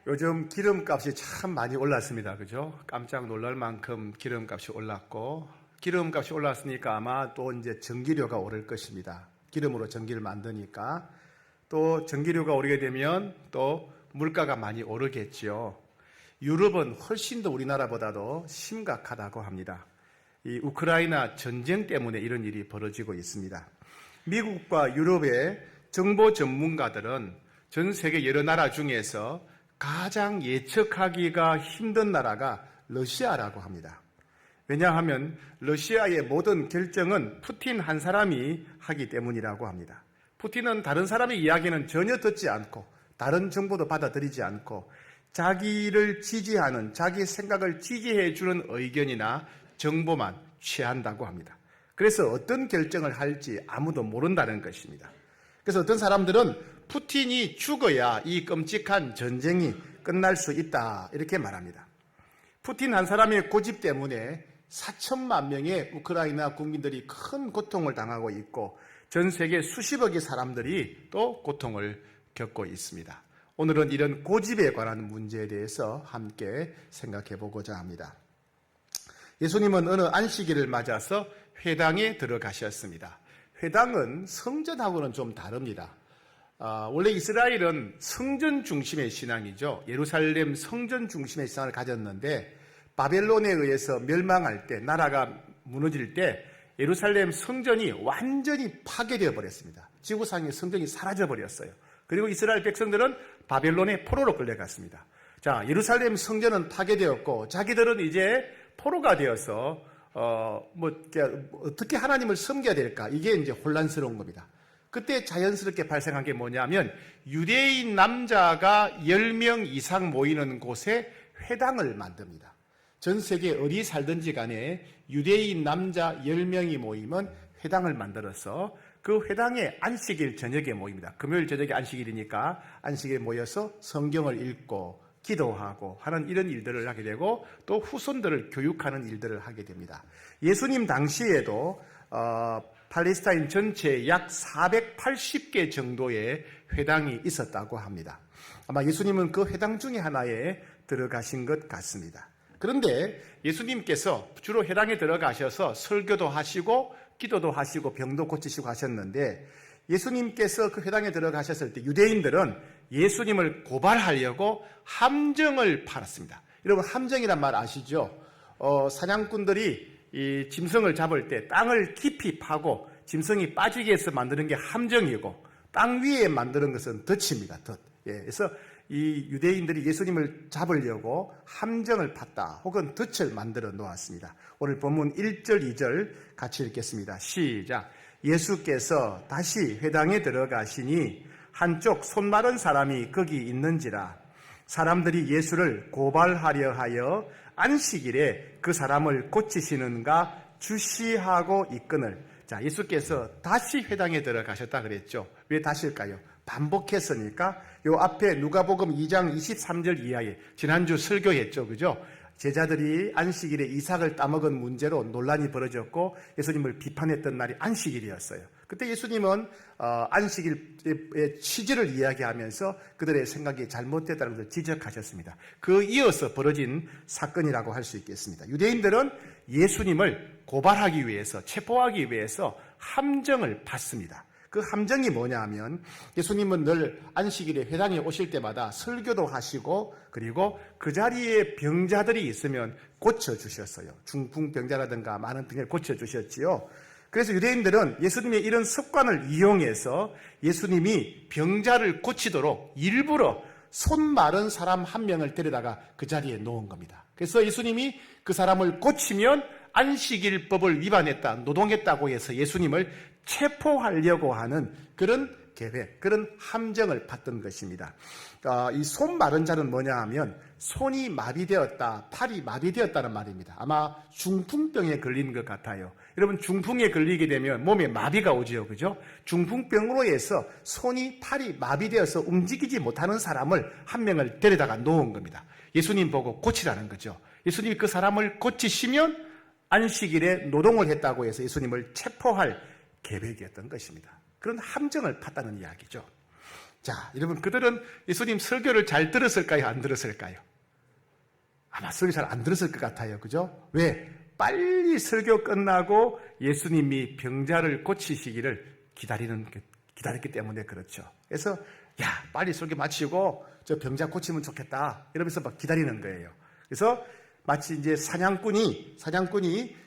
요즘 기름값이 참 많이 올랐습니다. 그죠? 깜짝 놀랄 만큼 기름값이 올랐고, 기름값이 올랐으니까 아마 또 이제 전기료가 오를 것입니다. 기름으로 전기를 만드니까. 또 전기료가 오르게 되면 또 물가가 많이 오르겠지요. 유럽은 훨씬 더 우리나라보다도 심각하다고 합니다. 이 우크라이나 전쟁 때문에 이런 일이 벌어지고 있습니다. 미국과 유럽의 정보 전문가들은 전 세계 여러 나라 중에서 가장 예측하기가 힘든 나라가 러시아라고 합니다. 왜냐하면 러시아의 모든 결정은 푸틴 한 사람이 하기 때문이라고 합니다. 푸틴은 다른 사람의 이야기는 전혀 듣지 않고 다른 정보도 받아들이지 않고 자기를 지지하는, 자기 생각을 지지해 주는 의견이나 정보만 취한다고 합니다. 그래서 어떤 결정을 할지 아무도 모른다는 것입니다. 그래서 어떤 사람들은 푸틴이 죽어야 이 끔찍한 전쟁이 끝날 수 있다 이렇게 말합니다. 푸틴 한 사람의 고집 때문에 4천만 명의 우크라이나 국민들이 큰 고통을 당하고 있고 전 세계 수십억의 사람들이 또 고통을 겪고 있습니다. 오늘은 이런 고집에 관한 문제에 대해서 함께 생각해 보고자 합니다. 예수님은 어느 안식일을 맞아서 회당에 들어가셨습니다. 회당은 성전하고는 좀 다릅니다. 원래 이스라엘은 성전 중심의 신앙이죠. 예루살렘 성전 중심의 신앙을 가졌는데 바벨론에 의해서 멸망할 때, 나라가 무너질 때 예루살렘 성전이 완전히 파괴되어 버렸습니다. 지구상의 성전이 사라져 버렸어요. 그리고 이스라엘 백성들은 바벨론의 포로로 끌려갔습니다. 자, 예루살렘 성전은 파괴되었고 자기들은 이제 포로가 되어서 어떻게 하나님을 섬겨야 될까? 이게 이제 혼란스러운 겁니다. 그때 자연스럽게 발생한 게 뭐냐면 유대인 남자가 10명 이상 모이는 곳에 회당을 만듭니다. 전 세계 어디 살든지 간에 유대인 남자 10명이 모이면 회당을 만들어서 그 회당에 안식일 저녁에 모입니다. 금요일 저녁에 안식일이니까 안식일에 모여서 성경을 읽고 기도하고 하는 이런 일들을 하게 되고 또 후손들을 교육하는 일들을 하게 됩니다. 예수님 당시에도 팔레스타인 전체에 약 480개 정도의 회당이 있었다고 합니다. 아마 예수님은 그 회당 중에 하나에 들어가신 것 같습니다. 그런데 예수님께서 주로 회당에 들어가셔서 설교도 하시고 기도도 하시고 병도 고치시고 하셨는데 예수님께서 그 회당에 들어가셨을 때 유대인들은 예수님을 고발하려고 함정을 팔았습니다. 여러분 함정이란 말 아시죠? 사냥꾼들이 이 짐승을 잡을 때 땅을 깊이 파고 짐승이 빠지게 해서 만드는 게 함정이고 땅 위에 만드는 것은 덫입니다. 덫. 그래서 이 유대인들이 예수님을 잡으려고 함정을 팠다 혹은 덫을 만들어 놓았습니다. 오늘 본문 1절 2절 같이 읽겠습니다. 시작. 예수께서 다시 회당에 들어가시니 한쪽 손 마른 사람이 거기 있는지라. 사람들이 예수를 고발하려 하여 안식일에 그 사람을 고치시는가 주시하고 있거늘. 자, 예수께서 다시 회당에 들어가셨다 그랬죠. 왜 다실까요? 반복했으니까. 요 앞에 누가복음 2장 23절 이하에 지난주 설교했죠. 그죠? 제자들이 안식일에 이삭을 따먹은 문제로 논란이 벌어졌고 예수님을 비판했던 날이 안식일이었어요. 그때 예수님은 안식일의 취지를 이야기하면서 그들의 생각이 잘못됐다는 것을 지적하셨습니다. 그 이어서 벌어진 사건이라고 할 수 있겠습니다. 유대인들은 예수님을 고발하기 위해서, 체포하기 위해서 함정을 팠습니다. 그 함정이 뭐냐 하면 예수님은 늘 안식일에 회당에 오실 때마다 설교도 하시고 그리고 그 자리에 병자들이 있으면 고쳐주셨어요. 중풍병자라든가 많은 병을 고쳐주셨지요. 그래서 유대인들은 예수님의 이런 습관을 이용해서 예수님이 병자를 고치도록 일부러 손 마른 사람 한 명을 데려다가 그 자리에 놓은 겁니다. 그래서 예수님이 그 사람을 고치면 안식일법을 위반했다, 노동했다고 해서 예수님을 체포하려고 하는 그런 계획, 그런 함정을 팠던 것입니다. 이 손 마른 자는 뭐냐 하면 손이 마비되었다, 팔이 마비되었다는 말입니다. 아마 중풍병에 걸린 것 같아요. 여러분 중풍에 걸리게 되면 몸에 마비가 오지요, 그죠? 중풍병으로 해서 손이 팔이 마비되어서 움직이지 못하는 사람을 한 명을 데려다가 놓은 겁니다. 예수님 보고 고치라는 거죠. 예수님이 그 사람을 고치시면 안식일에 노동을 했다고 해서 예수님을 체포할 계획이었던 것입니다. 그런 함정을 팠다는 이야기죠. 자, 여러분, 그들은 예수님 설교를 잘 들었을까요? 안 들었을까요? 아마 설교 잘 안 들었을 것 같아요. 그죠? 왜? 빨리 설교 끝나고 예수님이 병자를 고치시기를 기다렸기 때문에 그렇죠. 그래서, 야, 빨리 설교 마치고 저 병자 고치면 좋겠다. 이러면서 막 기다리는 거예요. 그래서 마치 이제 사냥꾼이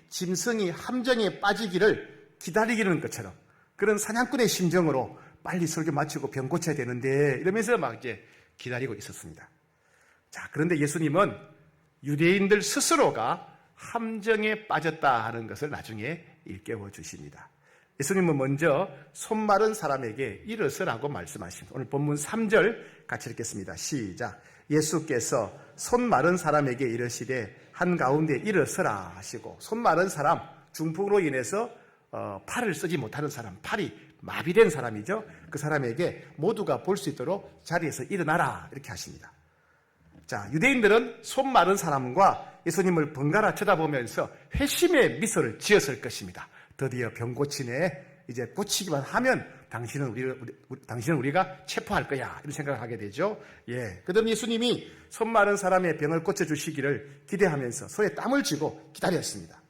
짐승이 함정에 빠지기를 기다리는 것처럼 그런 사냥꾼의 심정으로 빨리 설교 마치고 병 고쳐야 되는데 이러면서 막 이제 기다리고 있었습니다. 자, 그런데 예수님은 유대인들 스스로가 함정에 빠졌다 하는 것을 나중에 일깨워 주십니다. 예수님은 먼저 손 마른 사람에게 일어서라고 말씀하십니다. 오늘 본문 3절 같이 읽겠습니다. 시작. 예수께서 손 마른 사람에게 이르시되 한가운데 일어서라 하시고, 손 마른 사람, 중풍으로 인해서 팔을 쓰지 못하는 사람, 팔이 마비된 사람이죠. 그 사람에게 모두가 볼 수 있도록 자리에서 일어나라 이렇게 하십니다. 자, 유대인들은 손 마른 사람과 예수님을 번갈아 쳐다보면서 회심의 미소를 지었을 것입니다. 드디어 병 고치네. 이제 고치기만 하면 당신은 우리가 체포할 거야. 이런 생각을 하게 되죠. 예. 그러면 예수님이 손 마른 사람의 병을 고쳐주시기를 기대하면서 손에 땀을 쥐고 기다렸습니다.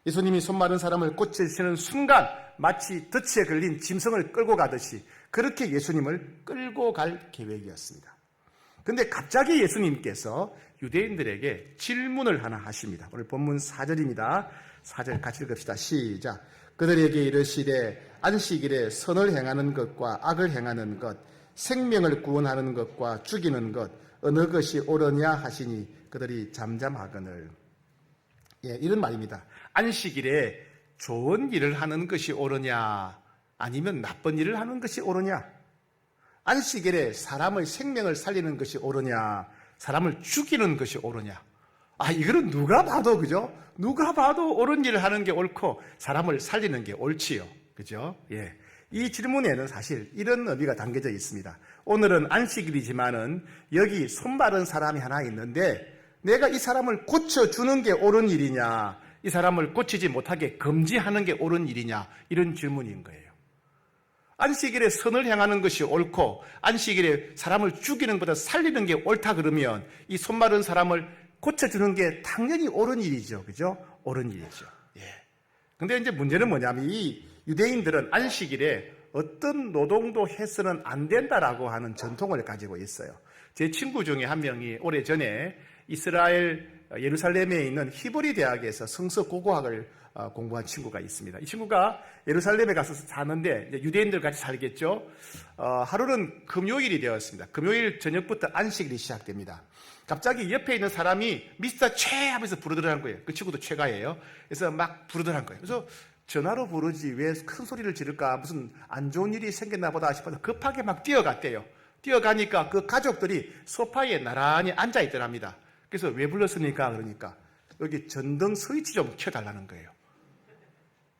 예수님이 손 마른 사람을 고치시는 순간 마치 덫에 걸린 짐승을 끌고 가듯이 그렇게 예수님을 끌고 갈 계획이었습니다. 그런데 갑자기 예수님께서 유대인들에게 질문을 하나 하십니다. 오늘 본문 4절입니다. 4절 같이 읽읍시다. 시작. 그들에게 이르시되 안식일에 선을 행하는 것과 악을 행하는 것, 생명을 구원하는 것과 죽이는 것 어느 것이 옳으냐 하시니 그들이 잠잠하거늘. 예, 이런 말입니다. 안식일에 좋은 일을 하는 것이 옳으냐 아니면 나쁜 일을 하는 것이 옳으냐? 안식일에 사람의 생명을 살리는 것이 옳으냐 사람을 죽이는 것이 옳으냐? 아, 이거는 누가 봐도, 그죠? 누가 봐도 옳은 일을 하는 게 옳고 사람을 살리는 게 옳지요. 그죠? 예. 이 질문에는 사실 이런 의미가 담겨져 있습니다. 오늘은 안식일이지만은 여기 손 마른 사람이 하나 있는데 내가 이 사람을 고쳐주는 게 옳은 일이냐, 이 사람을 고치지 못하게 금지하는 게 옳은 일이냐, 이런 질문인 거예요. 안식일에 선을 행하는 것이 옳고 안식일에 사람을 죽이는 것보다 살리는 게 옳다 그러면 이 손 마른 사람을 고쳐주는 게 당연히 옳은 일이죠. 그죠? 옳은 일이죠. 예. 근데 이제 문제는 뭐냐면 이 유대인들은 안식일에 어떤 노동도 해서는 안 된다라고 하는 전통을 가지고 있어요. 제 친구 중에 한 명이 오래전에 이스라엘 예루살렘에 있는 히브리 대학에서 성서 고고학을 공부한 친구가 있습니다. 이 친구가 예루살렘에 가서 사는데 유대인들 같이 살겠죠. 하루는 금요일이 되었습니다. 금요일 저녁부터 안식일이 시작됩니다. 갑자기 옆에 있는 사람이 미스터 최 하면서 부르더라는 거예요. 그 친구도 최가예요. 그래서 막 부르더라는 거예요. 그래서 전화로 부르지 왜 큰 소리를 지를까, 무슨 안 좋은 일이 생겼나 보다 싶어서 급하게 막 뛰어갔대요. 뛰어가니까 그 가족들이 소파에 나란히 앉아 있더랍니다. 그래서 왜 불렀습니까? 그러니까 여기 전등 스위치 좀 켜달라는 거예요.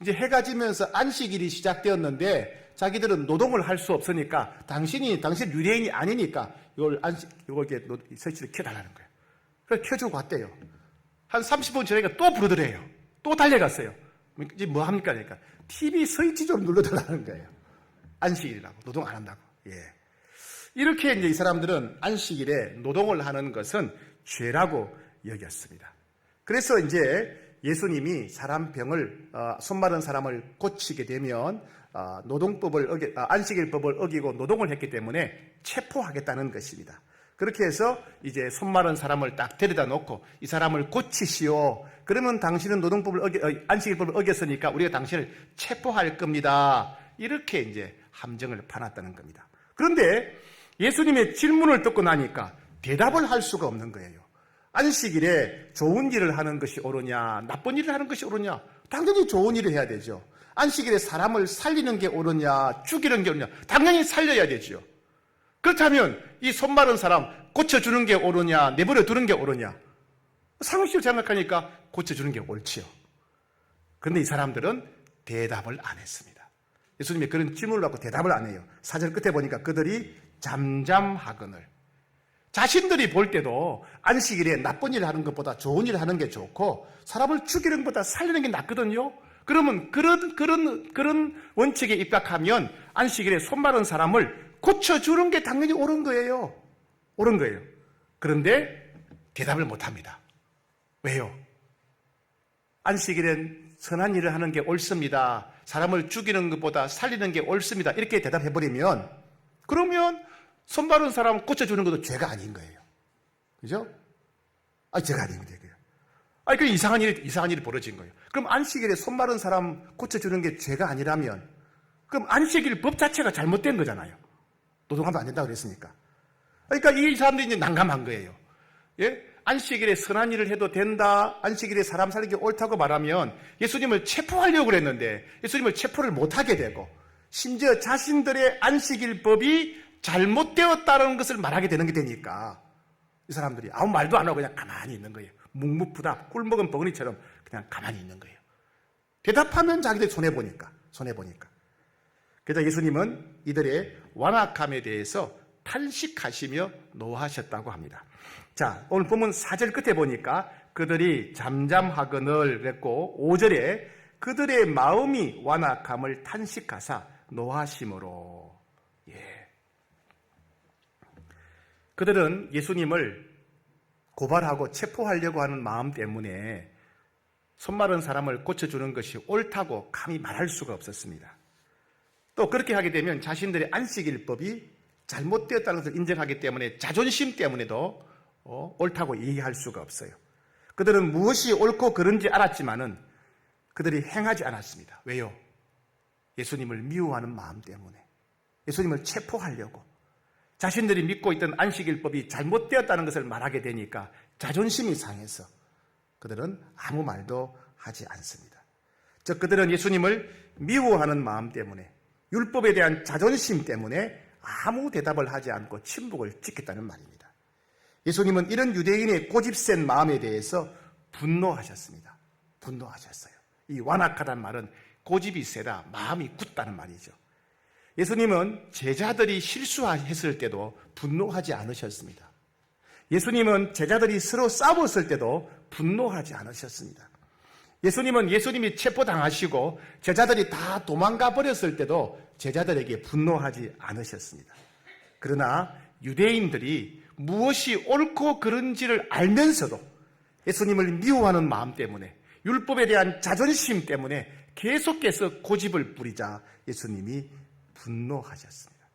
이제 해가 지면서 안식일이 시작되었는데 자기들은 노동을 할 수 없으니까 당신 유대인이 아니니까 이걸 이렇게 스위치를 켜달라는 거예요. 그래서 켜주고 갔대요. 한 30분 지나니까 또 부르더래요. 또 달려갔어요. 이제 뭐 합니까? 그러니까 TV 스위치 좀 눌러달라는 거예요. 안식일이라고, 노동 안 한다고. 예. 이렇게 이제 이 사람들은 안식일에 노동을 하는 것은 죄라고 여겼습니다. 그래서 이제 예수님이 사람 병을 손 마른 사람을 고치게 되면 안식일법을 어기고 노동을 했기 때문에 체포하겠다는 것입니다. 그렇게 해서 이제 손 마른 사람을 딱 데려다 놓고 이 사람을 고치시오. 그러면 당신은 안식일법을 어겼으니까 우리가 당신을 체포할 겁니다. 이렇게 이제 함정을 파놨다는 겁니다. 그런데 예수님의 질문을 듣고 나니까 대답을 할 수가 없는 거예요. 안식일에 좋은 일을 하는 것이 옳으냐, 나쁜 일을 하는 것이 옳으냐? 당연히 좋은 일을 해야 되죠. 안식일에 사람을 살리는 게 옳으냐, 죽이는 게 옳으냐? 당연히 살려야 되죠. 그렇다면 이 손 마른 사람 고쳐주는 게 옳으냐, 내버려 두는 게 옳으냐? 상식적으로 생각하니까 고쳐주는 게 옳지요. 그런데 이 사람들은 대답을 안 했습니다. 예수님이 그런 질문을 받고 대답을 안 해요. 4절 끝에 보니까 그들이 잠잠하거늘. 자신들이 볼 때도 안식일에 나쁜 일을 하는 것보다 좋은 일을 하는 게 좋고 사람을 죽이는 것보다 살리는 게 낫거든요. 그러면 그런 원칙에 입각하면 안식일에 손 마른 사람을 고쳐주는 게 당연히 옳은 거예요. 옳은 거예요. 그런데 대답을 못합니다. 왜요? 안식일엔 선한 일을 하는 게 옳습니다. 사람을 죽이는 것보다 살리는 게 옳습니다. 이렇게 대답해버리면 그러면 손바른 사람 고쳐주는 것도 죄가 아닌 거예요. 그죠? 죄가 아닙니다. 그 이상한 일이 벌어진 거예요. 그럼 안식일에 손마른 사람 고쳐주는 게 죄가 아니라면, 그럼 안식일 법 자체가 잘못된 거잖아요. 노동하면 안 된다고 그랬으니까. 그러니까 이 사람들이 이제 난감한 거예요. 예? 안식일에 선한 일을 해도 된다, 안식일에 사람 살리기 옳다고 말하면 예수님을 체포하려고 그랬는데 예수님을 체포를 못하게 되고, 심지어 자신들의 안식일 법이 잘못되었다는 것을 말하게 되는 게 되니까 이 사람들이 아무 말도 안 하고 그냥 가만히 있는 거예요. 묵묵부답, 꿀먹은 벙어리처럼 그냥 가만히 있는 거예요. 대답하면 자기들 손해보니까. 그래서 예수님은 이들의 완악함에 대해서 탄식하시며 노하셨다고 합니다. 자, 오늘 본문 4절 끝에 보니까 그들이 잠잠하거늘 그랬고, 5절에 그들의 마음이 완악함을 탄식하사 노하심으로. 그들은 예수님을 고발하고 체포하려고 하는 마음 때문에 손마른 사람을 고쳐주는 것이 옳다고 감히 말할 수가 없었습니다. 또 그렇게 하게 되면 자신들의 안식일법이 잘못되었다는 것을 인정하기 때문에 자존심 때문에도 옳다고 얘기할 수가 없어요. 그들은 무엇이 옳고 그른지 알았지만은 그들이 행하지 않았습니다. 왜요? 예수님을 미워하는 마음 때문에, 예수님을 체포하려고, 자신들이 믿고 있던 안식일법이 잘못되었다는 것을 말하게 되니까 자존심이 상해서 그들은 아무 말도 하지 않습니다. 즉 그들은 예수님을 미워하는 마음 때문에, 율법에 대한 자존심 때문에 아무 대답을 하지 않고 침묵을 지켰다는 말입니다. 예수님은 이런 유대인의 고집센 마음에 대해서 분노하셨습니다. 분노하셨어요. 이 완악하다는 말은 고집이 세다, 마음이 굳다는 말이죠. 예수님은 제자들이 실수했을 때도 분노하지 않으셨습니다. 예수님은 제자들이 서로 싸웠을 때도 분노하지 않으셨습니다. 예수님은 예수님이 체포당하시고 제자들이 다 도망가 버렸을 때도 제자들에게 분노하지 않으셨습니다. 그러나 유대인들이 무엇이 옳고 그른지를 알면서도 예수님을 미워하는 마음 때문에, 율법에 대한 자존심 때문에 계속해서 고집을 부리자 예수님이 분노하셨습니다.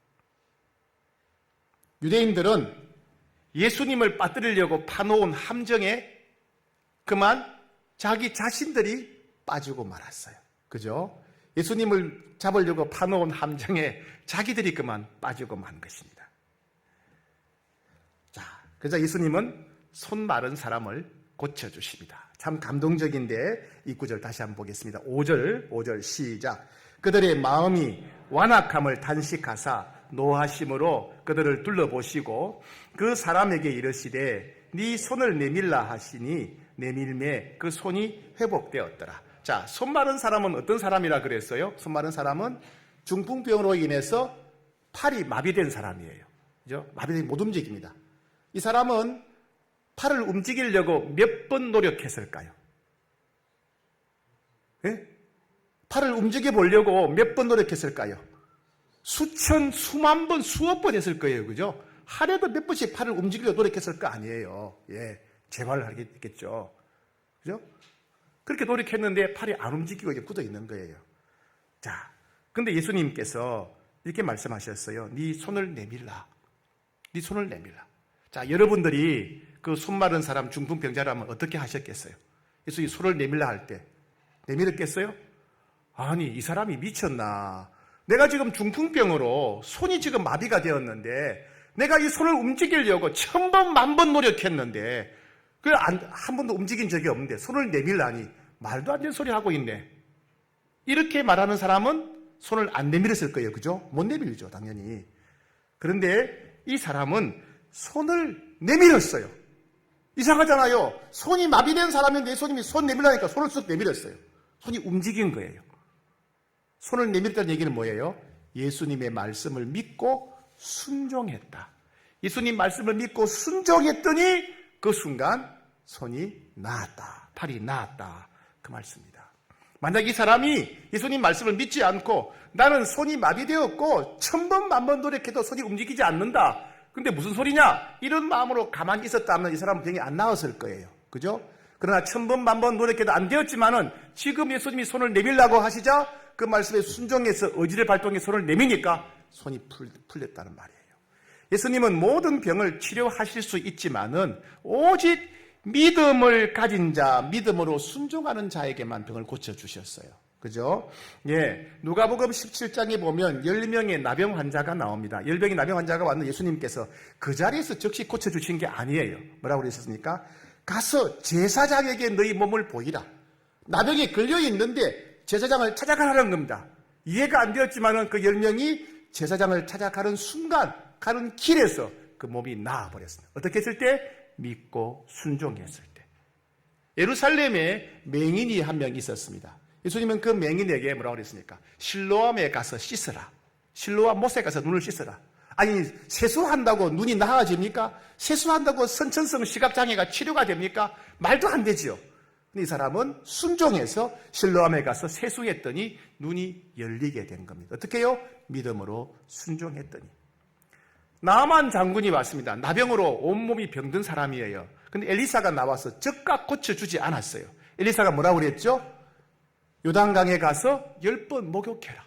유대인들은 예수님을 빠뜨리려고 파놓은 함정에 그만 자기 자신들이 빠지고 말았어요. 그죠? 예수님을 잡으려고 파놓은 함정에 자기들이 그만 빠지고 만 것입니다. 자, 그래서 예수님은 손 마른 사람을 고쳐주십니다. 참 감동적인데 이 구절 다시 한번 보겠습니다. 5절 시작. 그들의 마음이 완악함을 탄식하사 노하심으로 그들을 둘러보시고 그 사람에게 이르시되 네 손을 내밀라 하시니 내밀매 그 손이 회복되었더라. 자, 손 마른 사람은 어떤 사람이라 그랬어요? 손 마른 사람은 중풍병으로 인해서 팔이 마비된 사람이에요. 그죠? 마비된 못 움직입니다. 이 사람은 팔을 움직이려고 몇 번 노력했을까요? 예? 팔을 움직여 보려고 몇 번 노력했을까요? 수천, 수만 번, 수억 번 했을 거예요. 그죠? 하루에도 몇 번씩 팔을 움직이려고 노력했을 거 아니에요. 예. 재활을 하겠죠. 그죠? 그렇게 노력했는데 팔이 안 움직이고 이제 굳어 있는 거예요. 자, 근데 예수님께서 이렇게 말씀하셨어요. 네 손을 내밀라. 네 손을 내밀라. 자, 여러분들이 그 손 마른 사람 중풍병자라면 어떻게 하셨겠어요? 예수님이 손을 내밀라 할 때 내밀었겠어요? 아니, 이 사람이 미쳤나? 내가 지금 중풍병으로 손이 지금 마비가 되었는데 내가 이 손을 움직이려고 1000번, 10,000번 노력했는데 한 번도 움직인 적이 없는데 손을 내밀라니 말도 안 되는 소리 하고 있네. 이렇게 말하는 사람은 손을 안 내밀었을 거예요. 그죠? 못 내밀죠, 당연히. 그런데 이 사람은 손을 내밀었어요. 이상하잖아요. 손이 마비된 사람인데 예수님이 손 내밀라니까 손을 쑥 내밀었어요. 손이 움직인 거예요. 손을 내밀었다는 얘기는 뭐예요? 예수님의 말씀을 믿고 순종했다. 예수님 말씀을 믿고 순종했더니 그 순간 손이 나았다. 팔이 나았다. 그 말씀입니다. 만약 이 사람이 예수님 말씀을 믿지 않고 나는 손이 마비되었고 1000번 만번 노력해도 손이 움직이지 않는다. 근데 무슨 소리냐? 이런 마음으로 가만히 있었다면 이 사람은 병이 안 나았을 거예요. 그죠? 그러나 1000번 만번 노력해도 안 되었지만은 지금 예수님이 손을 내밀라고 하시자 그 말씀에 순종해서 의지를 발동해 손을 내미니까 손이 풀렸다는 말이에요. 예수님은 모든 병을 치료하실 수 있지만은 오직 믿음을 가진 자, 믿음으로 순종하는 자에게만 병을 고쳐주셨어요. 그죠? 예. 누가복음 17장에 보면 10명의 나병 환자가 나옵니다. 10명의 나병 환자가 왔는데 예수님께서 그 자리에서 즉시 고쳐주신 게 아니에요. 뭐라고 그러셨습니까? 가서 제사장에게 너희 몸을 보이라. 나병에 걸려있는데 제사장을 찾아가라는 겁니다. 이해가 안 되었지만은 그 10명이 제사장을 찾아가는 순간, 가는 길에서 그 몸이 나아버렸습니다. 어떻게 했을 때? 믿고 순종했을 때. 예루살렘에 맹인이 한 명 있었습니다. 예수님은 그 맹인에게 뭐라고 그랬습니까? 실로암에 가서 씻어라. 실로암 못에 가서 눈을 씻어라. 아니, 세수한다고 눈이 나아집니까? 세수한다고 선천성 시각장애가 치료가 됩니까? 말도 안 되지요. 이 사람은 순종해서 실로암에 가서 세수했더니 눈이 열리게 된 겁니다. 어떻게 해요? 믿음으로 순종했더니. 나만 장군이 왔습니다. 나병으로 온몸이 병든 사람이에요. 근데 엘리사가 나와서 즉각 고쳐주지 않았어요. 엘리사가 뭐라고 그랬죠? 요단강에 가서 10번 목욕해라.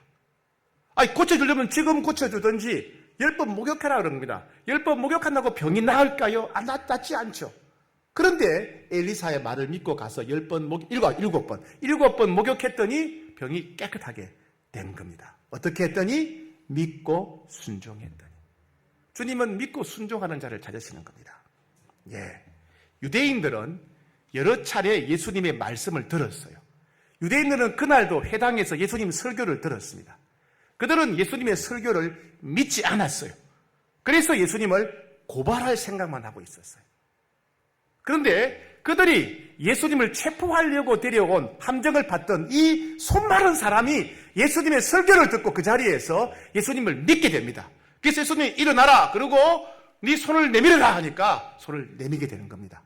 아니, 고쳐주려면 지금 고쳐주든지 10번 목욕해라 그런 겁니다. 10번 목욕한다고 병이 나을까요? 낫지 않죠. 그런데 엘리사의 말을 믿고 가서 7번 목욕했더니 병이 깨끗하게 된 겁니다. 어떻게 했더니? 믿고 순종했더니. 주님은 믿고 순종하는 자를 찾으시는 겁니다. 예. 유대인들은 여러 차례 예수님의 말씀을 들었어요. 유대인들은 그날도 회당에서 예수님 설교를 들었습니다. 그들은 예수님의 설교를 믿지 않았어요. 그래서 예수님을 고발할 생각만 하고 있었어요. 그런데 그들이 예수님을 체포하려고 데려온 함정을 받던 이 손마른 사람이 예수님의 설교를 듣고 그 자리에서 예수님을 믿게 됩니다. 그래서 예수님이 일어나라. 그리고 네 손을 내밀어라 하니까 손을 내미게 되는 겁니다.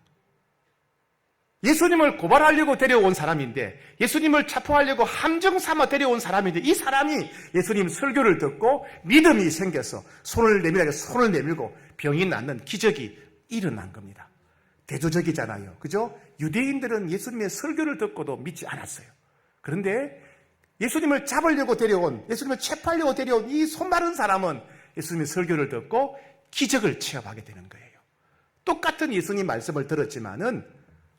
예수님을 고발하려고 데려온 사람인데, 예수님을 체포하려고 함정 삼아 데려온 사람인데, 이 사람이 예수님 설교를 듣고 믿음이 생겨서 손을 내밀고 손을 내밀고 병이 낫는 기적이 일어난 겁니다. 대조적이잖아요. 그죠? 유대인들은 예수님의 설교를 듣고도 믿지 않았어요. 그런데 예수님을 잡으려고 데려온, 예수님을 체포하려고 데려온 이 손마른 사람은 예수님의 설교를 듣고 기적을 체험하게 되는 거예요. 똑같은 예수님 말씀을 들었지만은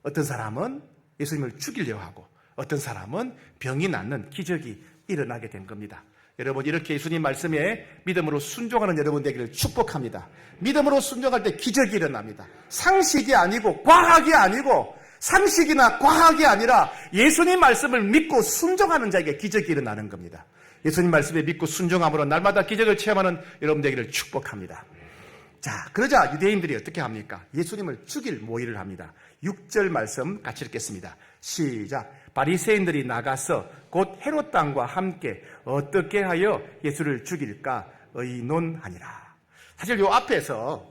어떤 사람은 예수님을 죽이려고 하고 어떤 사람은 병이 낫는 기적이 일어나게 된 겁니다. 여러분, 이렇게 예수님 말씀에 믿음으로 순종하는 여러분 되기를 축복합니다. 믿음으로 순종할 때 기적이 일어납니다. 상식이 아니고 과학이 아니고 상식이나 과학이 아니라 예수님 말씀을 믿고 순종하는 자에게 기적이 일어나는 겁니다. 예수님 말씀에 믿고 순종함으로 날마다 기적을 체험하는 여러분 되기를 축복합니다. 자, 그러자 유대인들이 어떻게 합니까? 예수님을 죽일 모의를 합니다. 6절 말씀 같이 읽겠습니다. 시작. 바리새인들이 나가서 곧 헤롯 왕과 함께 어떻게 하여 예수를 죽일까 의논하니라. 사실 요 앞에서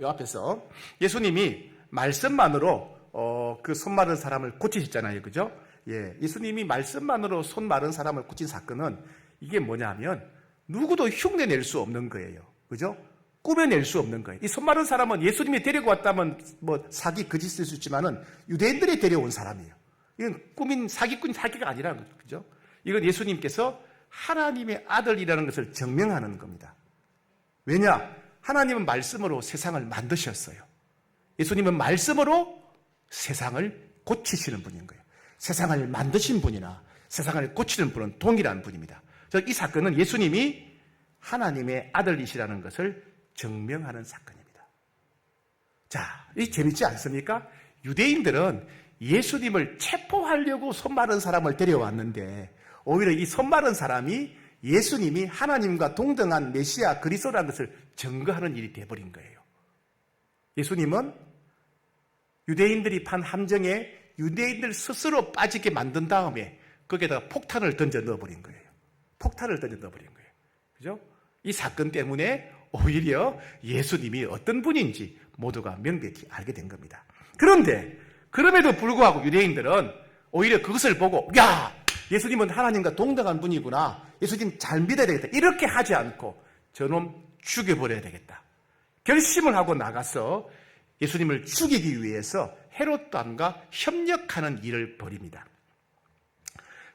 예수님이 말씀만으로 그 손 마른 사람을 고치셨잖아요. 그죠? 예. 예수님이 말씀만으로 손 마른 사람을 고친 사건은 이게 뭐냐면 누구도 흉내 낼 수 없는 거예요. 그죠? 꾸며낼 수 없는 거예요. 이 손 마른 사람은 예수님이 데리고 왔다면 뭐 사기 거짓일 수 있지만은 유대인들이 데려온 사람이에요. 이건 꾸민 사기가 아니라는 거죠. 그죠? 이건 예수님께서 하나님의 아들이라는 것을 증명하는 겁니다. 왜냐? 하나님은 말씀으로 세상을 만드셨어요. 예수님은 말씀으로 세상을 고치시는 분인 거예요. 세상을 만드신 분이나 세상을 고치는 분은 동일한 분입니다. 이 사건은 예수님이 하나님의 아들이시라는 것을 증명하는 사건입니다. 자, 이 재밌지 않습니까? 유대인들은 예수님을 체포하려고 손 마른 사람을 데려왔는데 오히려 이 손 마른 사람이 예수님이 하나님과 동등한 메시아 그리스도라는 것을 증거하는 일이 되어버린 거예요. 예수님은 유대인들이 판 함정에 유대인들 스스로 빠지게 만든 다음에 거기에다가 폭탄을 던져 넣어버린 거예요. 폭탄을 던져 넣어버린 거예요. 그죠? 이 사건 때문에 오히려 예수님이 어떤 분인지 모두가 명백히 알게 된 겁니다. 그런데 그럼에도 불구하고 유대인들은 오히려 그것을 보고 야, 예수님은 하나님과 동등한 분이구나. 예수님 잘 믿어야 되겠다. 이렇게 하지 않고 저놈 죽여버려야 되겠다. 결심을 하고 나가서 예수님을 죽이기 위해서 헤롯 왕과 협력하는 일을 벌입니다.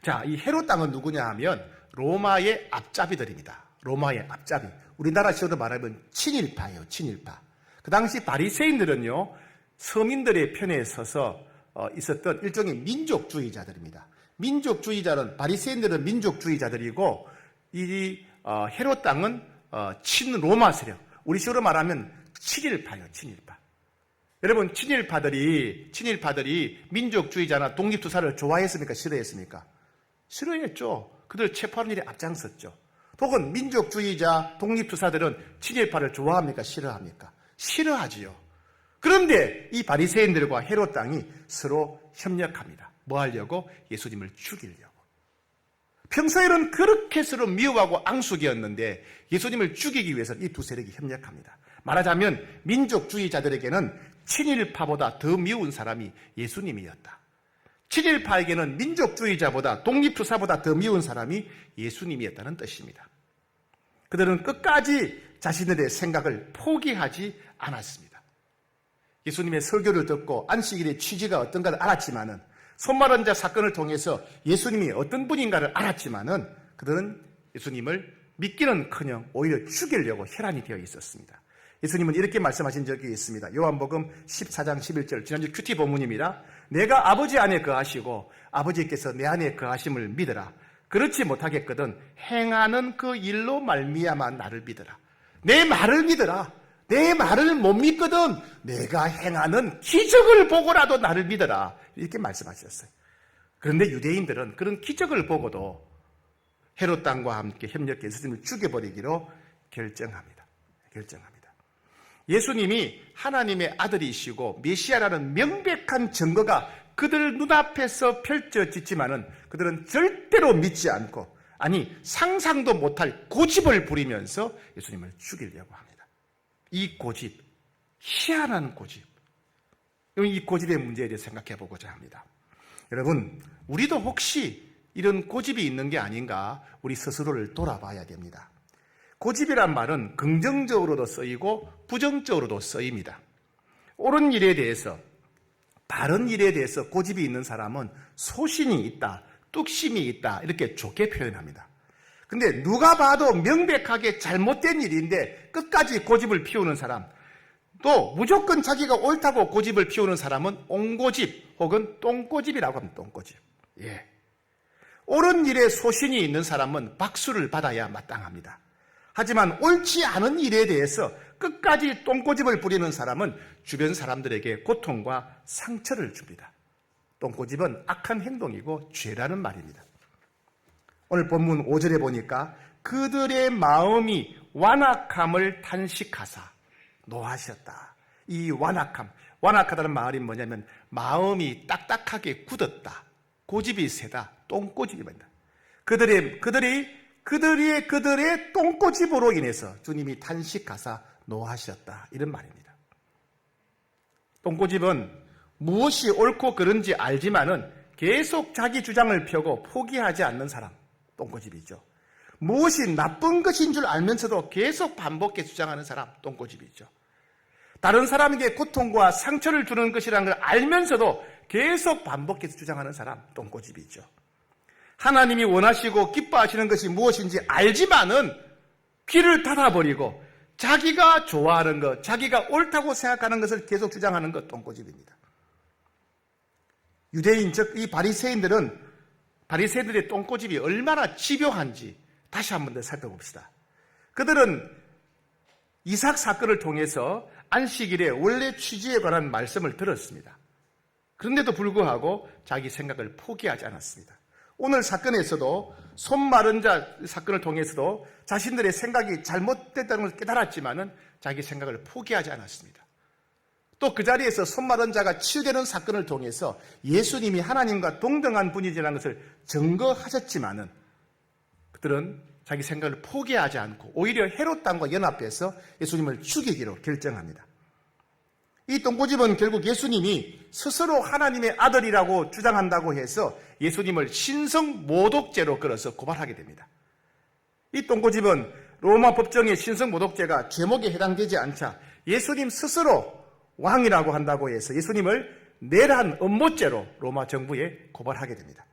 자, 이 헤롯 왕은 누구냐 하면 로마의 앞잡이들입니다. 로마의 앞잡이. 우리나라 식으로 말하면 친일파예요. 친일파. 그 당시 바리새인들은요, 서민들의 편에 서서 있었던 일종의 민족주의자들입니다. 민족주의자는, 바리새인들은 민족주의자들이고 이 헤롯 왕은 친로마 세력, 우리 식으로 말하면 친일파예요. 친일파. 여러분, 친일파들이 민족주의자나 독립투사를 좋아했습니까? 싫어했습니까? 싫어했죠. 그들 체포하는 일에 앞장섰죠. 혹은 민족주의자, 독립투사들은 친일파를 좋아합니까? 싫어합니까? 싫어하지요. 그런데 이 바리새인들과 헤롯 왕이 서로 협력합니다. 뭐 하려고? 예수님을 죽이려고. 평소에는 그렇게 서로 미워하고 앙숙이었는데 예수님을 죽이기 위해서 이 두 세력이 협력합니다. 말하자면 민족주의자들에게는 친일파보다 더 미운 사람이 예수님이었다. 친일파에게는 민족주의자보다, 독립투사보다 더 미운 사람이 예수님이었다는 뜻입니다. 그들은 끝까지 자신들의 생각을 포기하지 않았습니다. 예수님의 설교를 듣고 안식일의 취지가 어떤가를 알았지만은, 손마른 자 사건을 통해서 예수님이 어떤 분인가를 알았지만은 그들은 예수님을 믿기는커녕 오히려 죽이려고 혈안이 되어 있었습니다. 예수님은 이렇게 말씀하신 적이 있습니다. 요한복음 14장 11절, 지난주 큐티 본문입니다. 내가 아버지 안에 거하시고 아버지께서 내 안에 거하심을 믿으라. 그렇지 못하겠거든 행하는 그 일로 말미암아 나를 믿으라. 내 말을 믿으라. 내 말을 못 믿거든 내가 행하는 기적을 보고라도 나를 믿어라. 이렇게 말씀하셨어요. 그런데 유대인들은 그런 기적을 보고도 헤롯 왕과 함께 협력해 예수님을 죽여버리기로 결정합니다. 예수님이 하나님의 아들이시고 메시아라는 명백한 증거가 그들 눈앞에서 펼쳐지지만은 그들은 절대로 믿지 않고, 아니 상상도 못할 고집을 부리면서 예수님을 죽이려고 합니다. 이 고집, 희한한 고집. 이 고집의 문제에 대해 생각해 보고자 합니다. 여러분, 우리도 혹시 이런 고집이 있는 게 아닌가 우리 스스로를 돌아봐야 됩니다. 고집이란 말은 긍정적으로도 쓰이고 부정적으로도 쓰입니다. 옳은 일에 대해서, 바른 일에 대해서 고집이 있는 사람은 소신이 있다, 뚝심이 있다 이렇게 좋게 표현합니다. 근데 누가 봐도 명백하게 잘못된 일인데 끝까지 고집을 피우는 사람, 또 무조건 자기가 옳다고 고집을 피우는 사람은 옹고집 혹은 똥고집이라고 합니다. 똥고집. 예. 옳은 일에 소신이 있는 사람은 박수를 받아야 마땅합니다. 하지만 옳지 않은 일에 대해서 끝까지 똥고집을 부리는 사람은 주변 사람들에게 고통과 상처를 줍니다. 똥고집은 악한 행동이고 죄라는 말입니다. 오늘 본문 5절에 보니까 그들의 마음이 완악함을 탄식하사 노하셨다. 이 완악하다는 말이 뭐냐면 마음이 딱딱하게 굳었다, 고집이 세다, 똥고집이 말입니다. 그들의 똥고집으로 인해서 주님이 탄식하사 노하셨다, 이런 말입니다. 똥고집은 무엇이 옳고 그른지 알지만은 계속 자기 주장을 펴고 포기하지 않는 사람, 똥고집이죠. 무엇이 나쁜 것인 줄 알면서도 계속 반복해 주장하는 사람, 똥고집이죠. 다른 사람에게 고통과 상처를 주는 것이라는 걸 알면서도 계속 반복해서 주장하는 사람, 똥고집이죠. 하나님이 원하시고 기뻐하시는 것이 무엇인지 알지만은 귀를 닫아버리고 자기가 좋아하는 것, 자기가 옳다고 생각하는 것을 계속 주장하는 것, 똥고집입니다. 유대인, 즉 이 바리새인들의 똥고집이 얼마나 집요한지 다시 한 번 더 살펴봅시다. 그들은 이삭 사건을 통해서 안식일의 원래 취지에 관한 말씀을 들었습니다. 그런데도 불구하고 자기 생각을 포기하지 않았습니다. 오늘 사건에서도 손 마른 자 사건을 통해서도 자신들의 생각이 잘못됐다는 걸 깨달았지만은 자기 생각을 포기하지 않았습니다. 또 그 자리에서 손 마른 자가 치유되는 사건을 통해서 예수님이 하나님과 동등한 분이라는 것을 증거하셨지만은 그들은 자기 생각을 포기하지 않고 오히려 헤롯 왕과 연합해서 예수님을 죽이기로 결정합니다. 이 똥꼬집은 결국 예수님이 스스로 하나님의 아들이라고 주장한다고 해서 예수님을 신성 모독죄로 끌어서 고발하게 됩니다. 이 똥꼬집은 로마 법정의 신성 모독죄가 죄목에 해당되지 않자 예수님 스스로 왕이라고 한다고 해서 예수님을 내란 음모죄로 로마 정부에 고발하게 됩니다.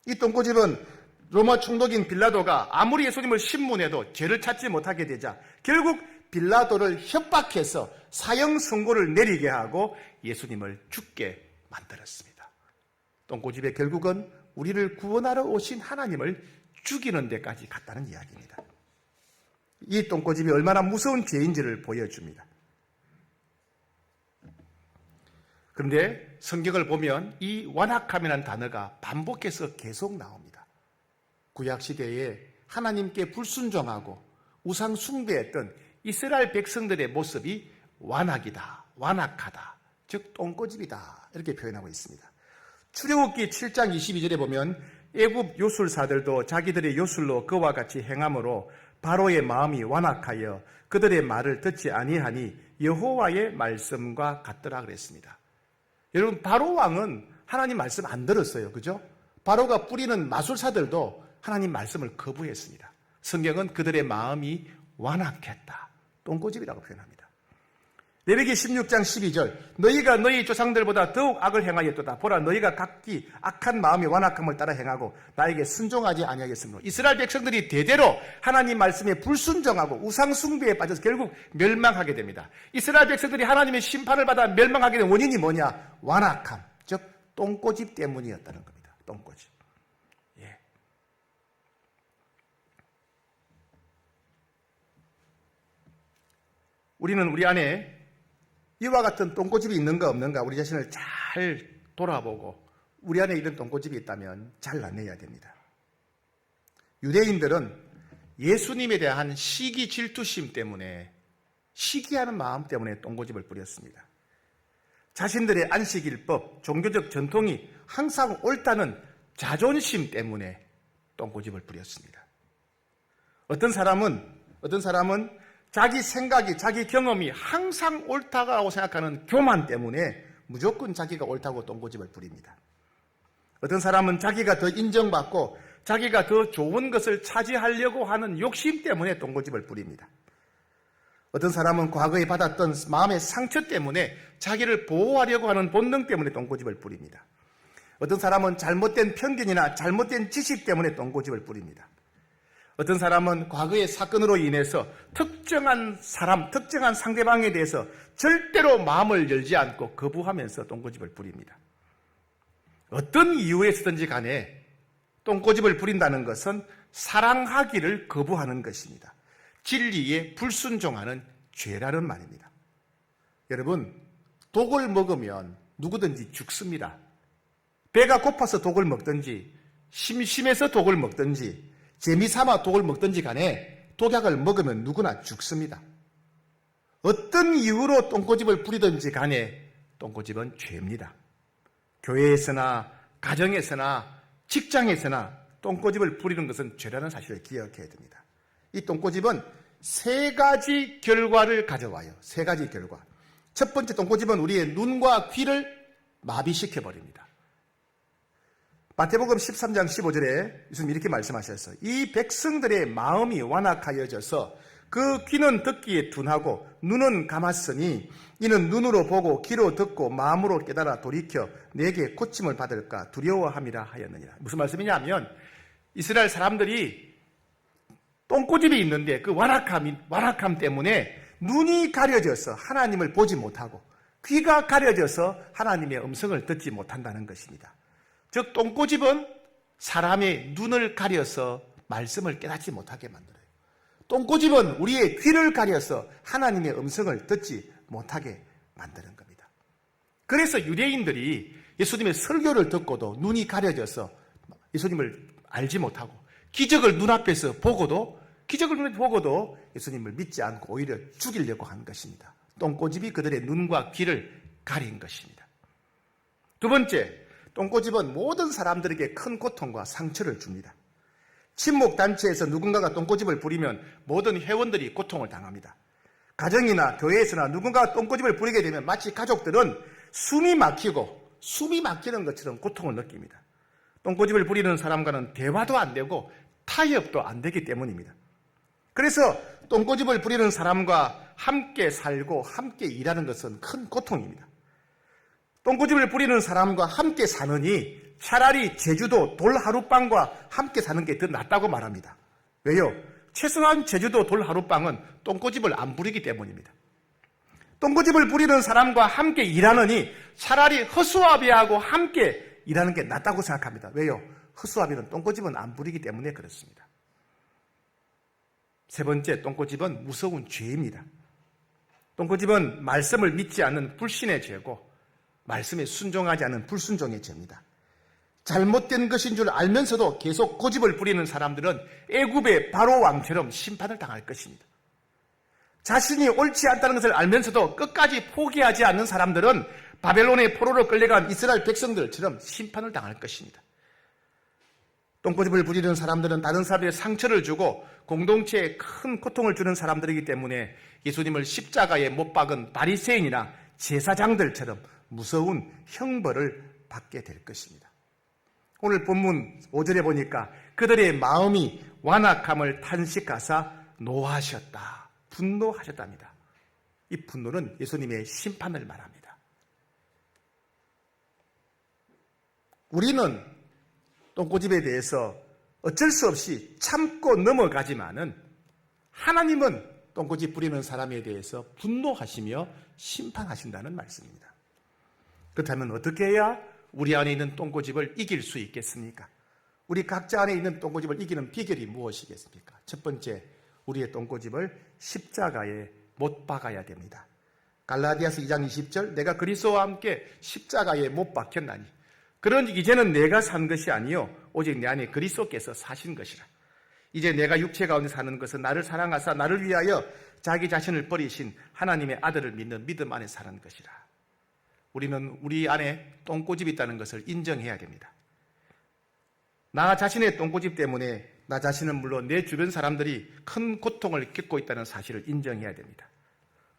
이 똥꼬집은 로마 총독인 빌라도가 아무리 예수님을 신문해도 죄를 찾지 못하게 되자 결국 빌라도를 협박해서 사형 선고를 내리게 하고 예수님을 죽게 만들었습니다. 똥꼬집의 결국은 우리를 구원하러 오신 하나님을 죽이는 데까지 갔다는 이야기입니다. 이 똥꼬집이 얼마나 무서운 죄인지를 보여줍니다. 그런데 성경을 보면 이 완악함이라는 단어가 반복해서 계속 나옵니다. 구약시대에 하나님께 불순종하고 우상 숭배했던 이스라엘 백성들의 모습이 완악이다, 완악하다, 즉 똥꼬집이다 이렇게 표현하고 있습니다. 출애굽기 7장 22절에 보면 애굽 요술사들도 자기들의 요술로 그와 같이 행함으로 바로의 마음이 완악하여 그들의 말을 듣지 아니하니 여호와의 말씀과 같더라 그랬습니다. 여러분, 바로 왕은 하나님 말씀 안 들었어요. 그죠? 바로가 뿌리는 마술사들도 하나님 말씀을 거부했습니다. 성경은 그들의 마음이 완악했다, 똥꼬집이라고 표현합니다. 레위기 16장 12절 너희가 너희 조상들보다 더욱 악을 행하였도다. 보라, 너희가 각기 악한 마음이 완악함을 따라 행하고 나에게 순종하지 아니하겠으므로. 이스라엘 백성들이 대대로 하나님 말씀에 불순종하고 우상 숭배에 빠져서 결국 멸망하게 됩니다. 이스라엘 백성들이 하나님의 심판을 받아 멸망하게 된 원인이 뭐냐? 완악함, 즉 똥꼬집 때문이었다는 겁니다. 똥꼬집. 예. 우리는 우리 안에 이와 같은 똥꼬집이 있는가 없는가 우리 자신을 잘 돌아보고 우리 안에 이런 똥꼬집이 있다면 잘라내야 됩니다. 유대인들은 예수님에 대한 시기 질투심 때문에, 시기하는 마음 때문에 똥꼬집을 부렸습니다. 자신들의 안식일법, 종교적 전통이 항상 옳다는 자존심 때문에 똥꼬집을 부렸습니다. 어떤 사람은 자기 생각이, 자기 경험이 항상 옳다고 생각하는 교만 때문에 무조건 자기가 옳다고 똥꼬집을 부립니다. 어떤 사람은 자기가 더 인정받고 자기가 더 좋은 것을 차지하려고 하는 욕심 때문에 똥꼬집을 부립니다. 어떤 사람은 과거에 받았던 마음의 상처 때문에 자기를 보호하려고 하는 본능 때문에 똥꼬집을 부립니다. 어떤 사람은 잘못된 편견이나 잘못된 지식 때문에 똥꼬집을 부립니다. 어떤 사람은 과거의 사건으로 인해서 특정한 사람, 특정한 상대방에 대해서 절대로 마음을 열지 않고 거부하면서 똥꼬집을 부립니다. 어떤 이유에서든지 간에 똥꼬집을 부린다는 것은 사랑하기를 거부하는 것입니다. 진리에 불순종하는 죄라는 말입니다. 여러분, 독을 먹으면 누구든지 죽습니다. 배가 고파서 독을 먹든지 심심해서 독을 먹든지 재미삼아 독을 먹든지 간에 독약을 먹으면 누구나 죽습니다. 어떤 이유로 똥꼬집을 부리든지 간에 똥꼬집은 죄입니다. 교회에서나 가정에서나 직장에서나 똥꼬집을 부리는 것은 죄라는 사실을 기억해야 됩니다. 이 똥꼬집은 세 가지 결과를 가져와요. 세 가지 결과. 첫 번째, 똥꼬집은 우리의 눈과 귀를 마비시켜버립니다. 마태복음 13장 15절에 예수님 이렇게 말씀하셨어요. 이 백성들의 마음이 완악하여져서 그 귀는 듣기에 둔하고 눈은 감았으니 이는 눈으로 보고 귀로 듣고 마음으로 깨달아 돌이켜 내게 고침을 받을까 두려워함이라 하였느니라. 무슨 말씀이냐면 이스라엘 사람들이 똥꼬집이 있는데 그 완악함 때문에 눈이 가려져서 하나님을 보지 못하고 귀가 가려져서 하나님의 음성을 듣지 못한다는 것입니다. 즉 똥꼬집은 사람의 눈을 가려서 말씀을 깨닫지 못하게 만들어요. 똥꼬집은 우리의 귀를 가려서 하나님의 음성을 듣지 못하게 만드는 겁니다. 그래서 유대인들이 예수님의 설교를 듣고도 눈이 가려져서 예수님을 알지 못하고 기적을 눈앞에서 보고도 예수님을 믿지 않고 오히려 죽이려고 한 것입니다. 똥꼬집이 그들의 눈과 귀를 가린 것입니다. 두 번째, 똥꼬집은 모든 사람들에게 큰 고통과 상처를 줍니다. 친목단체에서 누군가가 똥꼬집을 부리면 모든 회원들이 고통을 당합니다. 가정이나 교회에서나 누군가가 똥꼬집을 부리게 되면 마치 가족들은 숨이 막히는 것처럼 고통을 느낍니다. 똥꼬집을 부리는 사람과는 대화도 안 되고 타협도 안 되기 때문입니다. 그래서 똥꼬집을 부리는 사람과 함께 살고 함께 일하는 것은 큰 고통입니다. 똥꼬집을 부리는 사람과 함께 사느니 차라리 제주도 돌하룻밤과 함께 사는 게 더 낫다고 말합니다. 왜요? 최소한 제주도 돌하룻밤은 똥꼬집을 안 부리기 때문입니다. 똥꼬집을 부리는 사람과 함께 일하느니 차라리 허수아비하고 함께 일하는 게 낫다고 생각합니다. 왜요? 허수아비는 똥꼬집은 안 부리기 때문에 그렇습니다. 세 번째, 똥꼬집은 무서운 죄입니다. 똥꼬집은 말씀을 믿지 않는 불신의 죄고 말씀에 순종하지 않은 불순종의 죄입니다. 잘못된 것인 줄 알면서도 계속 고집을 부리는 사람들은 애굽의 바로 왕처럼 심판을 당할 것입니다. 자신이 옳지 않다는 것을 알면서도 끝까지 포기하지 않는 사람들은 바벨론의 포로로 끌려간 이스라엘 백성들처럼 심판을 당할 것입니다. 똥꼬집을 부리는 사람들은 다른 사람들의 상처를 주고 공동체에 큰 고통을 주는 사람들이기 때문에 예수님을 십자가에 못 박은 바리새인이나 제사장들처럼 무서운 형벌을 받게 될 것입니다. 오늘 본문 5절에 보니까 그들의 마음이 완악함을 탄식하사 노하셨다. 분노하셨답니다. 이 분노는 예수님의 심판을 말합니다. 우리는 똥꼬집에 대해서 어쩔 수 없이 참고 넘어가지만은 하나님은 똥꼬집 부리는 사람에 대해서 분노하시며 심판하신다는 말씀입니다. 그렇다면 어떻게 해야 우리 안에 있는 똥꼬집을 이길 수 있겠습니까? 우리 각자 안에 있는 똥꼬집을 이기는 비결이 무엇이겠습니까? 첫 번째, 우리의 똥꼬집을 십자가에 못 박아야 됩니다. 갈라디아서 2장 20절, 내가 그리스도와 함께 십자가에 못 박혔나니 그러니 이제는 내가 산 것이 아니요 오직 내 안에 그리스도께서 사신 것이라. 이제 내가 육체 가운데 사는 것은 나를 사랑하사 나를 위하여 자기 자신을 버리신 하나님의 아들을 믿는 믿음 안에 사는 것이라. 우리는 우리 안에 똥꼬집이 있다는 것을 인정해야 됩니다. 나 자신의 똥꼬집 때문에 나 자신은 물론 내 주변 사람들이 큰 고통을 겪고 있다는 사실을 인정해야 됩니다.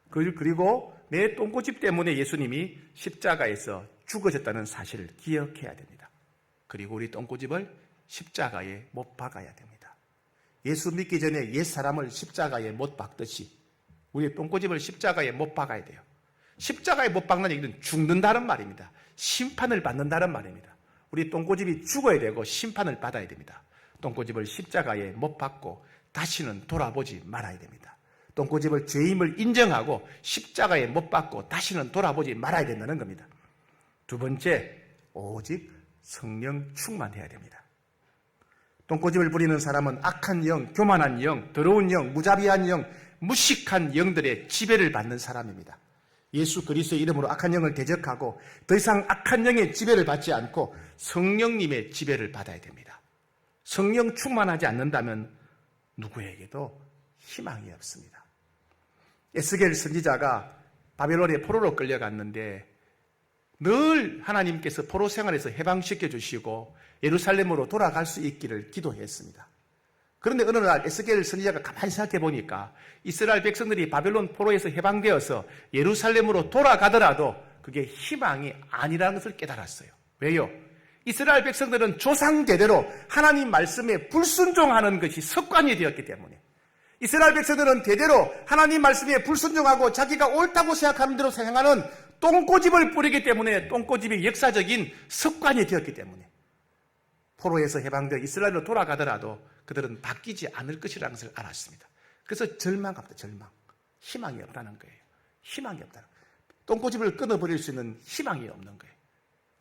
그리고 내 똥꼬집 때문에 예수님이 십자가에서 죽으셨다는 사실을 기억해야 됩니다. 그리고 우리 똥꼬집을 십자가에 못 박아야 됩니다. 예수 믿기 전에 옛 사람을 십자가에 못 박듯이 우리 똥꼬집을 십자가에 못 박아야 돼요. 십자가에 못 박는 얘기는 죽는다는 말입니다. 심판을 받는다는 말입니다. 우리 똥꼬집이 죽어야 되고 심판을 받아야 됩니다. 똥꼬집을 십자가에 못 박고 다시는 돌아보지 말아야 됩니다. 똥꼬집을 죄임을 인정하고 십자가에 못 박고 다시는 돌아보지 말아야 된다는 겁니다. 두 번째, 오직 성령 충만해야 됩니다. 똥꼬집을 부리는 사람은 악한 영, 교만한 영, 더러운 영, 무자비한 영, 무식한 영들의 지배를 받는 사람입니다. 예수 그리스도의 이름으로 악한 영을 대적하고 더 이상 악한 영의 지배를 받지 않고 성령님의 지배를 받아야 됩니다. 성령 충만하지 않는다면 누구에게도 희망이 없습니다. 에스겔 선지자가 바벨론의 포로로 끌려갔는데 늘 하나님께서 포로 생활에서 해방시켜 주시고 예루살렘으로 돌아갈 수 있기를 기도했습니다. 그런데 어느 날 에스겔 선지자가 가만히 생각해 보니까 이스라엘 백성들이 바벨론 포로에서 해방되어서 예루살렘으로 돌아가더라도 그게 희망이 아니라는 것을 깨달았어요. 왜요? 이스라엘 백성들은 조상대대로 하나님 말씀에 불순종하는 것이 습관이 되었기 때문에 이스라엘 백성들은 대대로 하나님 말씀에 불순종하고 자기가 옳다고 생각하는 대로 행하는 똥꼬집을 뿌리기 때문에 똥꼬집이 역사적인 습관이 되었기 때문에 포로에서 해방되어 이스라엘로 돌아가더라도 그들은 바뀌지 않을 것이라는 것을 알았습니다. 그래서 절망합니다. 절망. 희망이 없다는 거예요. 희망이 없다는 거예요. 똥꼬집을 끊어버릴 수 있는 희망이 없는 거예요.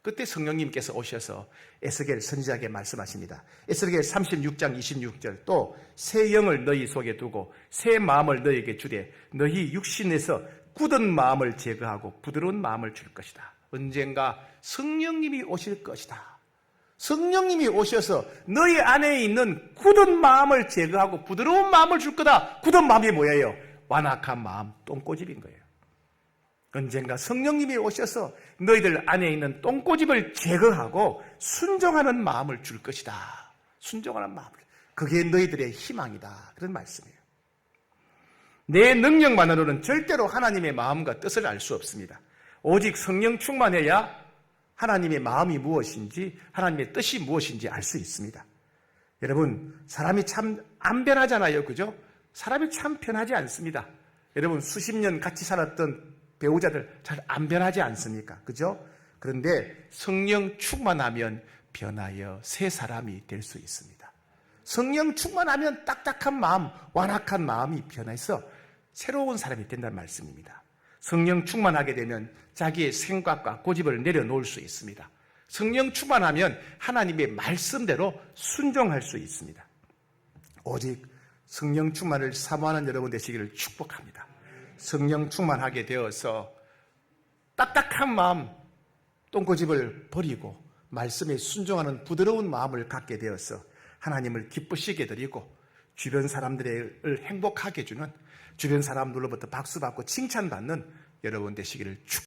그때 성령님께서 오셔서 에스겔 선지자에게 말씀하십니다. 에스겔 36장 26절 또 새 영을 너희 속에 두고 새 마음을 너희에게 주되 너희 육신에서 굳은 마음을 제거하고 부드러운 마음을 줄 것이다. 언젠가 성령님이 오실 것이다. 성령님이 오셔서 너희 안에 있는 굳은 마음을 제거하고 부드러운 마음을 줄 거다. 굳은 마음이 뭐예요? 완악한 마음, 똥꼬집인 거예요. 언젠가 성령님이 오셔서 너희들 안에 있는 똥꼬집을 제거하고 순종하는 마음을 줄 것이다. 순종하는 마음을. 그게 너희들의 희망이다. 그런 말씀이에요. 내 능력만으로는 절대로 하나님의 마음과 뜻을 알 수 없습니다. 오직 성령 충만해야 하나님의 마음이 무엇인지, 하나님의 뜻이 무엇인지 알 수 있습니다. 여러분, 사람이 참 안 변하잖아요. 그죠? 사람이 참 변하지 않습니다. 여러분, 수십 년 같이 살았던 배우자들 잘 안 변하지 않습니까? 그죠? 그런데 성령 충만하면 변하여 새 사람이 될 수 있습니다. 성령 충만하면 딱딱한 마음, 완악한 마음이 변해서 새로운 사람이 된다는 말씀입니다. 성령 충만하게 되면 자기의 생각과 고집을 내려놓을 수 있습니다. 성령 충만하면 하나님의 말씀대로 순종할 수 있습니다. 오직 성령 충만을 사모하는 여러분 되시기를 축복합니다. 성령 충만하게 되어서 딱딱한 마음, 똥고집을 버리고 말씀에 순종하는 부드러운 마음을 갖게 되어서 하나님을 기쁘시게 드리고 주변 사람들을 행복하게 해주는, 주변 사람들로부터 박수받고 칭찬받는 여러분 되시기를 축복합니다.